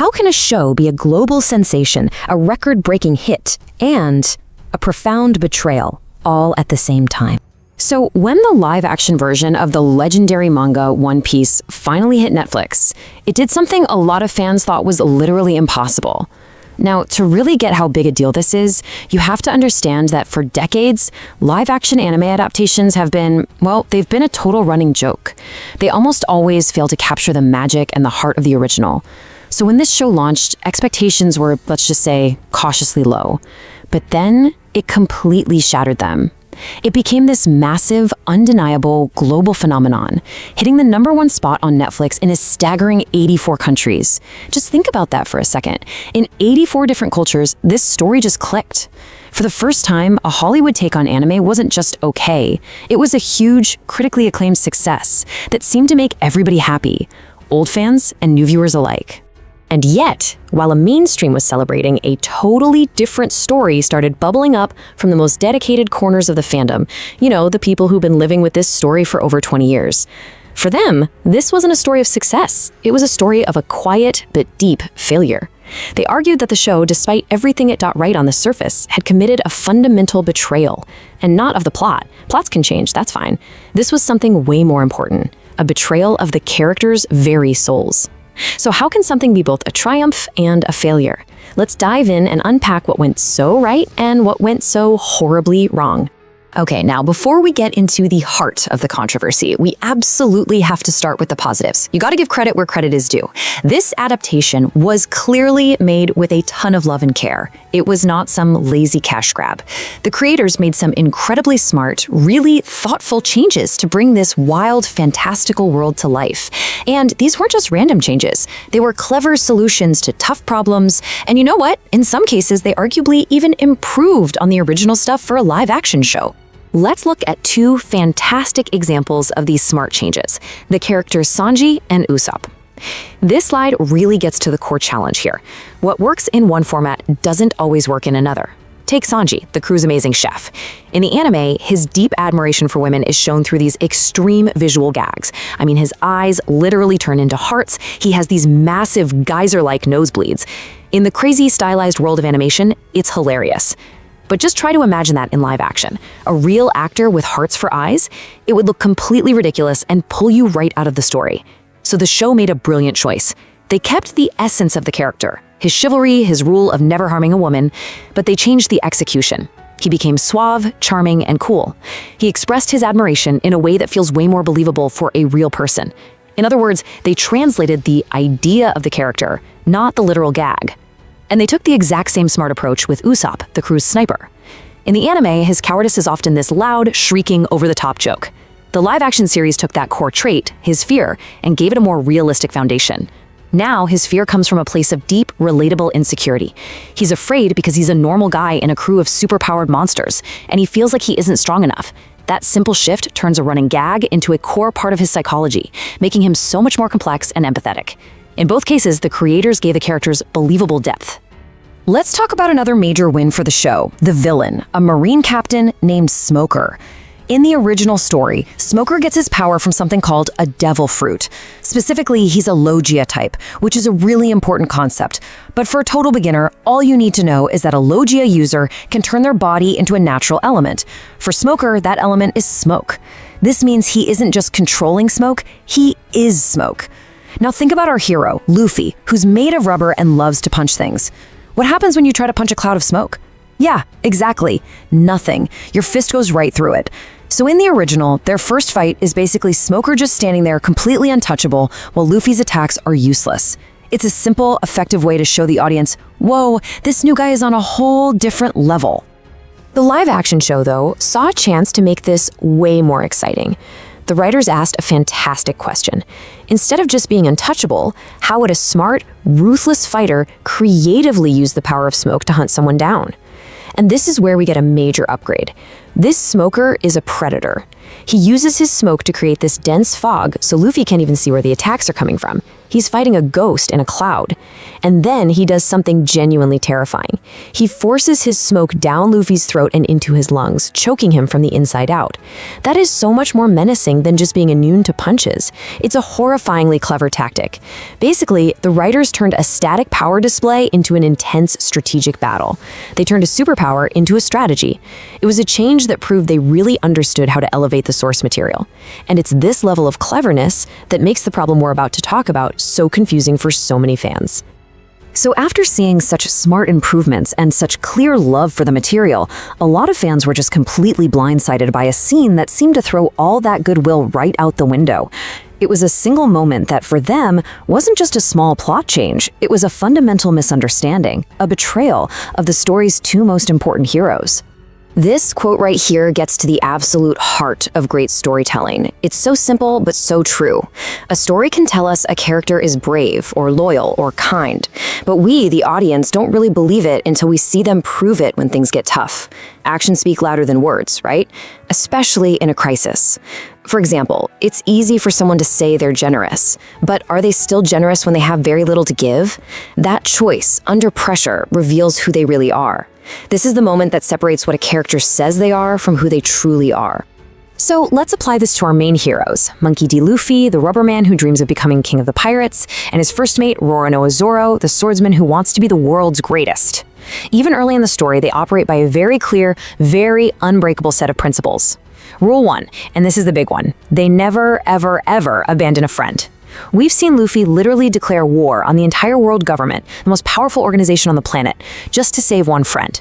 How can a show be a global sensation, a record-breaking hit, and a profound betrayal, all at the same time? So when the live-action version of the legendary manga One Piece finally hit Netflix, it did something a lot of fans thought was literally impossible. Now, to really get how big a deal this is, you have to understand that for decades, live-action anime adaptations have been, well, they've been a total running joke. They almost always fail to capture the magic and the heart of the original. So when this show launched, expectations were, let's just say, cautiously low. But then it completely shattered them. It became this massive, undeniable global phenomenon, hitting the #1 spot on Netflix in a staggering 84 countries. Just think about that for a second. In 84 different cultures, this story just clicked. For the first time, a Hollywood take on anime wasn't just okay. It was a huge, critically acclaimed success that seemed to make everybody happy, old fans and new viewers alike. And yet, while a mainstream was celebrating, a totally different story started bubbling up from the most dedicated corners of the fandom. You know, the people who've been living with this story for over 20 years. For them, this wasn't a story of success. It was a story of a quiet but deep failure. They argued that the show, despite everything it got right on the surface, had committed a fundamental betrayal, and not of the plot. Plots can change, that's fine. This was something way more important, a betrayal of the characters' very souls. So how can something be both a triumph and a failure? Let's dive in and unpack what went so right and what went so horribly wrong. Okay, now before we get into the heart of the controversy, we absolutely have to start with the positives. You gotta give credit where credit is due. This adaptation was clearly made with a ton of love and care. It was not some lazy cash grab. The creators made some incredibly smart, really thoughtful changes to bring this wild, fantastical world to life. And these weren't just random changes. They were clever solutions to tough problems. And you know what? In some cases, they arguably even improved on the original stuff for a live-action show. Let's look at two fantastic examples of these smart changes, the characters Sanji and Usopp. This slide really gets to the core challenge here. What works in one format doesn't always work in another. Take Sanji, the crew's amazing chef. In the anime, his deep admiration for women is shown through these extreme visual gags. I mean, his eyes literally turn into hearts. He has these massive geyser-like nosebleeds. In the crazy stylized world of animation, it's hilarious. But just try to imagine that in live action. A real actor with hearts for eyes, it would look completely ridiculous and pull you right out of the story. So the show made a brilliant choice. They kept the essence of the character, his chivalry, his rule of never harming a woman, but they changed the execution. He became suave, charming, and cool. He expressed his admiration in a way that feels way more believable for a real person. In other words, they translated the idea of the character, not the literal gag. And they took the exact same smart approach with Usopp, the crew's sniper. In the anime, his cowardice is often this loud, shrieking, over-the-top joke. The live-action series took that core trait, his fear, and gave it a more realistic foundation. Now, his fear comes from a place of deep, relatable insecurity. He's afraid because he's a normal guy in a crew of super-powered monsters, and he feels like he isn't strong enough. That simple shift turns a running gag into a core part of his psychology, making him so much more complex and empathetic. In both cases, the creators gave the characters believable depth. Let's talk about another major win for the show, the villain, a Marine captain named Smoker. In the original story, Smoker gets his power from something called a devil fruit. Specifically, he's a Logia type, which is a really important concept. But for a total beginner, all you need to know is that a Logia user can turn their body into a natural element. For Smoker, that element is smoke. This means he isn't just controlling smoke, he is smoke. Now think about our hero, Luffy, who's made of rubber and loves to punch things. What happens when you try to punch a cloud of smoke? Yeah, exactly. Nothing. Your fist goes right through it. So in the original, their first fight is basically Smoker just standing there completely untouchable while Luffy's attacks are useless. It's a simple, effective way to show the audience, whoa, this new guy is on a whole different level. The live-action show, though, saw a chance to make this way more exciting. The writers asked a fantastic question. Instead of just being untouchable, how would a smart, ruthless fighter creatively use the power of smoke to hunt someone down? And this is where we get a major upgrade. This smoker is a predator. He uses his smoke to create this dense fog so Luffy can't even see where the attacks are coming from. He's fighting a ghost in a cloud. And then he does something genuinely terrifying. He forces his smoke down Luffy's throat and into his lungs, choking him from the inside out. That is so much more menacing than just being immune to punches. It's a horrifyingly clever tactic. Basically, the writers turned a static power display into an intense strategic battle. They turned a superpower into a strategy. It was a change that proved they really understood how to elevate the source material. And it's this level of cleverness that makes the problem we're about to talk about so confusing for so many fans. So after seeing such smart improvements and such clear love for the material, a lot of fans were just completely blindsided by a scene that seemed to throw all that goodwill right out the window. It was a single moment that for them wasn't just a small plot change, it was a fundamental misunderstanding, a betrayal of the story's two most important heroes. This quote right here gets to the absolute heart of great storytelling. It's so simple, but so true. A story can tell us a character is brave, or loyal, or kind, but we, the audience, don't really believe it until we see them prove it when things get tough. Actions speak louder than words, right? Especially in a crisis. For example, it's easy for someone to say they're generous, but are they still generous when they have very little to give? That choice, under pressure, reveals who they really are. This is the moment that separates what a character says they are from who they truly are. So let's apply this to our main heroes, Monkey D. Luffy, the rubber man who dreams of becoming king of the pirates, and his first mate, Roronoa Zoro, the swordsman who wants to be the world's greatest. Even early in the story, they operate by a very clear, very unbreakable set of principles. Rule 1, and this is the big one, they never, ever, ever abandon a friend. We've seen Luffy literally declare war on the entire world government, the most powerful organization on the planet, just to save one friend.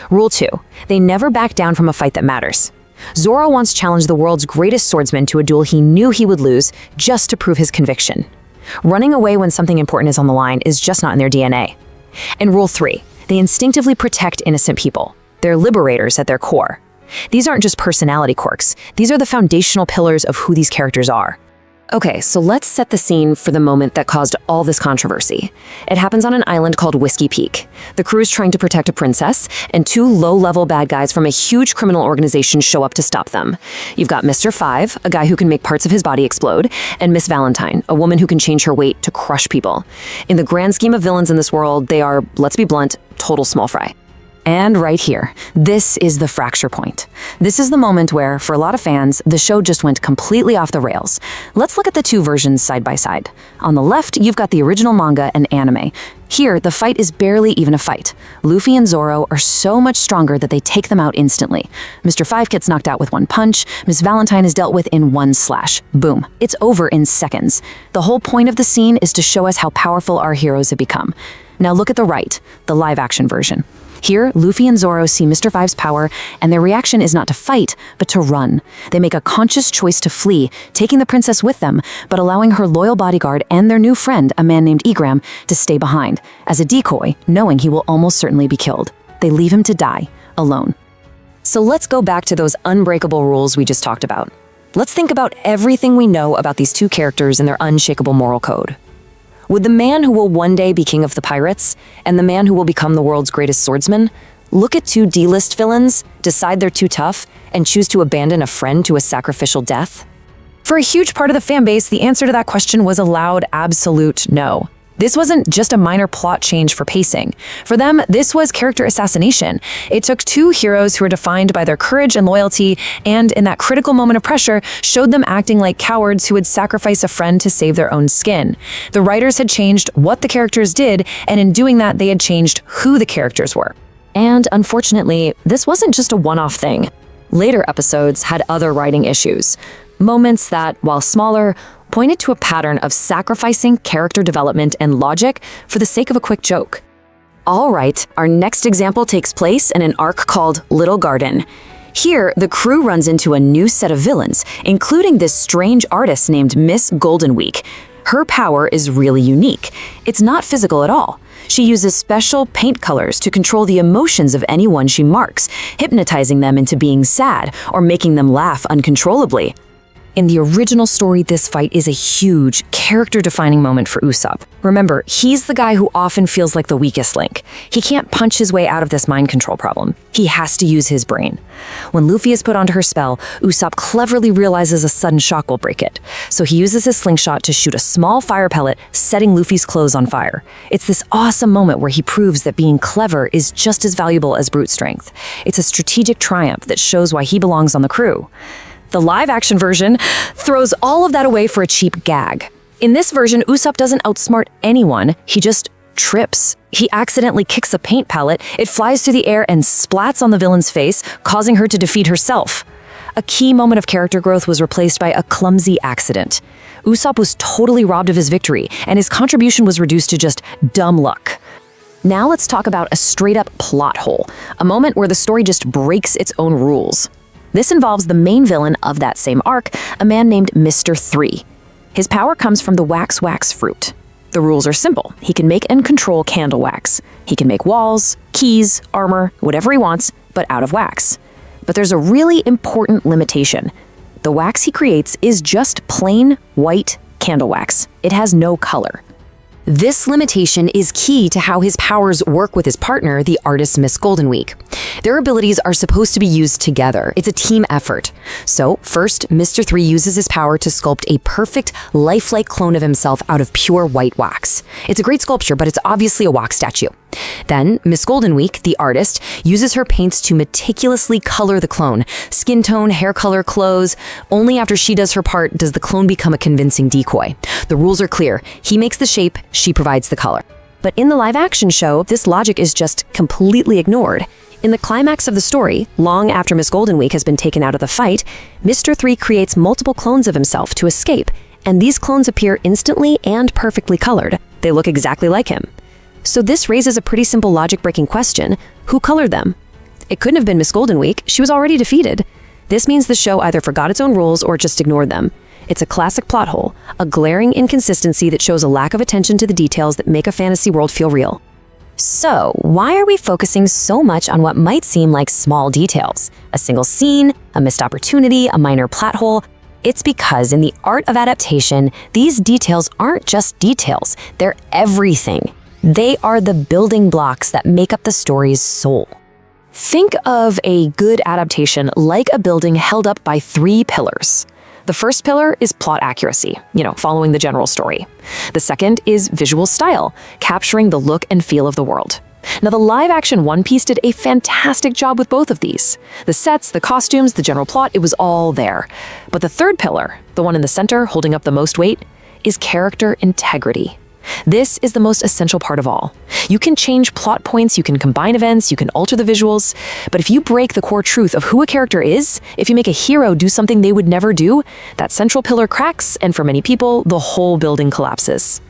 Rule 2, they never back down from a fight that matters. Zoro once challenged the world's greatest swordsman to a duel he knew he would lose just to prove his conviction. Running away when something important is on the line is just not in their DNA. And Rule 3, they instinctively protect innocent people. They're liberators at their core. These aren't just personality quirks, these are the foundational pillars of who these characters are. Okay, so let's set the scene for the moment that caused all this controversy. It happens on an island called Whiskey Peak. The crew is trying to protect a princess, and two low-level bad guys from a huge criminal organization show up to stop them. You've got Mr. Five, a guy who can make parts of his body explode, and Miss Valentine, a woman who can change her weight to crush people. In the grand scheme of villains in this world, they are, let's be blunt, total small fry. And right here, this is the fracture point. This is the moment where, for a lot of fans, the show just went completely off the rails. Let's look at the two versions side by side. On the left, you've got the original manga and anime. Here, the fight is barely even a fight. Luffy and Zoro are so much stronger that they take them out instantly. Mr. Five gets knocked out with one punch, Miss Valentine is dealt with in one slash. Boom. It's over in seconds. The whole point of the scene is to show us how powerful our heroes have become. Now look at the right, the live-action version. Here, Luffy and Zoro see Mr. Five's power, and their reaction is not to fight, but to run. They make a conscious choice to flee, taking the princess with them, but allowing her loyal bodyguard and their new friend, a man named Igram, to stay behind, as a decoy, knowing he will almost certainly be killed. They leave him to die, alone. So let's go back to those unbreakable rules we just talked about. Let's think about everything we know about these two characters and their unshakable moral code. Would the man who will one day be king of the pirates and the man who will become the world's greatest swordsman look at two D-list villains, decide they're too tough, and choose to abandon a friend to a sacrificial death? For a huge part of the fan base, the answer to that question was a loud, absolute no. This wasn't just a minor plot change for pacing. For them, this was character assassination. It took two heroes who were defined by their courage and loyalty, and in that critical moment of pressure, showed them acting like cowards who would sacrifice a friend to save their own skin. The writers had changed what the characters did, and in doing that, they had changed who the characters were. And unfortunately, this wasn't just a one-off thing. Later episodes had other writing issues. Moments that, while smaller, pointed to a pattern of sacrificing character development and logic for the sake of a quick joke. All right, our next example takes place in an arc called Little Garden. Here, the crew runs into a new set of villains, including this strange artist named Miss Golden Week. Her power is really unique. It's not physical at all. She uses special paint colors to control the emotions of anyone she marks, hypnotizing them into being sad or making them laugh uncontrollably. In the original story, this fight is a huge, character-defining moment for Usopp. Remember, he's the guy who often feels like the weakest link. He can't punch his way out of this mind control problem. He has to use his brain. When Luffy is put onto her spell, Usopp cleverly realizes a sudden shock will break it. So he uses his slingshot to shoot a small fire pellet, setting Luffy's clothes on fire. It's this awesome moment where he proves that being clever is just as valuable as brute strength. It's a strategic triumph that shows why he belongs on the crew. The live-action version throws all of that away for a cheap gag. In this version, Usopp doesn't outsmart anyone, he just trips. He accidentally kicks a paint palette, it flies through the air and splats on the villain's face, causing her to defeat herself. A key moment of character growth was replaced by a clumsy accident. Usopp was totally robbed of his victory, and his contribution was reduced to just dumb luck. Now let's talk about a straight-up plot hole, a moment where the story just breaks its own rules. This involves the main villain of that same arc, a man named Mr. 3. His power comes from the wax fruit. The rules are simple. He can make and control candle wax. He can make walls, keys, armor, whatever he wants, but out of wax. But there's a really important limitation. The wax he creates is just plain white candle wax. It has no color. This limitation is key to how his powers work with his partner, the artist Miss Goldenweek. Their abilities are supposed to be used together. It's a team effort. So, first, Mr. 3 uses his power to sculpt a perfect, lifelike clone of himself out of pure white wax. It's a great sculpture, but it's obviously a wax statue. Then, Miss Goldenweek, the artist, uses her paints to meticulously color the clone. Skin tone, hair color, clothes. Only after she does her part does the clone become a convincing decoy. The rules are clear. He makes the shape, she provides the color. But in the live-action show, this logic is just completely ignored. In the climax of the story, long after Miss Goldenweek has been taken out of the fight, Mr. 3 creates multiple clones of himself to escape, and these clones appear instantly and perfectly colored. They look exactly like him. So this raises a pretty simple logic-breaking question: who colored them? It couldn't have been Miss Goldenweek. She was already defeated. This means the show either forgot its own rules or just ignored them. It's a classic plot hole, a glaring inconsistency that shows a lack of attention to the details that make a fantasy world feel real. So, why are we focusing so much on what might seem like small details? A single scene, a missed opportunity, a minor plot hole? It's because in the art of adaptation, these details aren't just details, they're everything. They are the building blocks that make up the story's soul. Think of a good adaptation like a building held up by 3 pillars. The first pillar is plot accuracy, following the general story. The second is visual style, capturing the look and feel of the world. Now, the live-action One Piece did a fantastic job with both of these. The sets, the costumes, the general plot, it was all there. But the third pillar, the one in the center holding up the most weight, is character integrity. This is the most essential part of all. You can change plot points, you can combine events, you can alter the visuals, but if you break the core truth of who a character is, if you make a hero do something they would never do, that central pillar cracks, and for many people, the whole building collapses.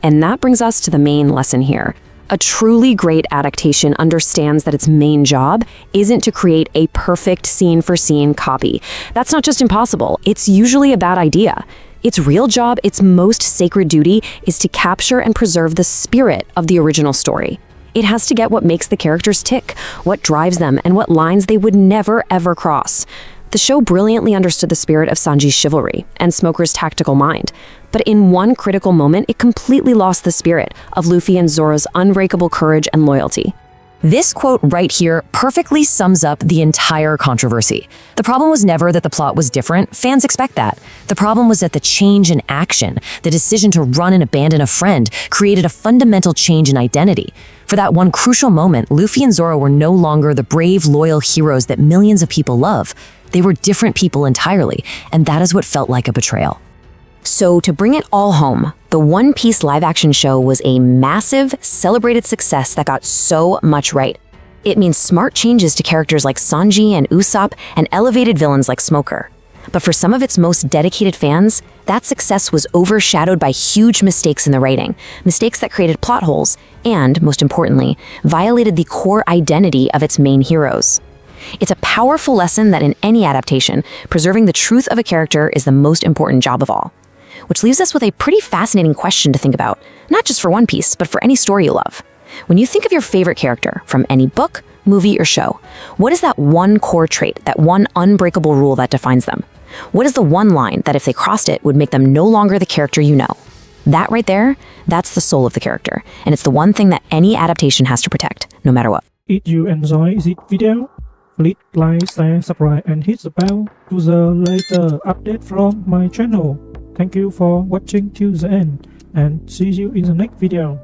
And that brings us to the main lesson here. A truly great adaptation understands that its main job isn't to create a perfect scene-for-scene copy. That's not just impossible, it's usually a bad idea. Its real job, its most sacred duty, is to capture and preserve the spirit of the original story. It has to get what makes the characters tick, what drives them, and what lines they would never, ever cross. The show brilliantly understood the spirit of Sanji's chivalry and Smoker's tactical mind, but in one critical moment, it completely lost the spirit of Luffy and Zoro's unbreakable courage and loyalty. This quote right here perfectly sums up the entire controversy. The problem was never that the plot was different. Fans expect that. The problem was that the change in action, the decision to run and abandon a friend, created a fundamental change in identity. For that one crucial moment, Luffy and Zoro were no longer the brave, loyal heroes that millions of people love. They were different people entirely, and that is what felt like a betrayal. So to bring it all home, the One Piece live-action show was a massive, celebrated success that got so much right. It means smart changes to characters like Sanji and Usopp and elevated villains like Smoker. But for some of its most dedicated fans, that success was overshadowed by huge mistakes in the writing, mistakes that created plot holes and, most importantly, violated the core identity of its main heroes. It's a powerful lesson that in any adaptation, preserving the truth of a character is the most important job of all. Which leaves us with a pretty fascinating question to think about, not just for One Piece, but for any story you love. When you think of your favorite character from any book, movie, or show, what is that one core trait, that one unbreakable rule that defines them? What is the one line that if they crossed it would make them no longer the character you know? That right there, that's the soul of the character, and it's the one thing that any adaptation has to protect, no matter what. If you enjoy this video, please like, share, subscribe, and hit the bell to the later update from my channel. Thank you for watching till the end, and see you in the next video.